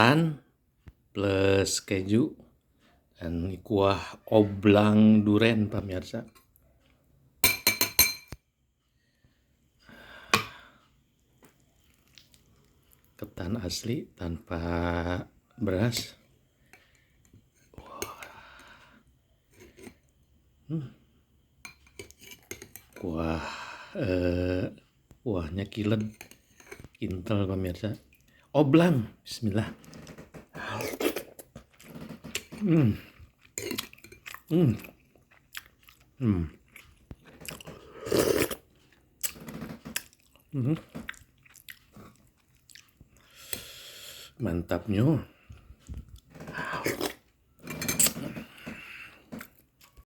ketan plus keju dan kuah oblang duren pemirsa. Ketan asli tanpa beras. Kuah kuahnya kintal pemirsa. Oblang, bismillah. Mantapnya.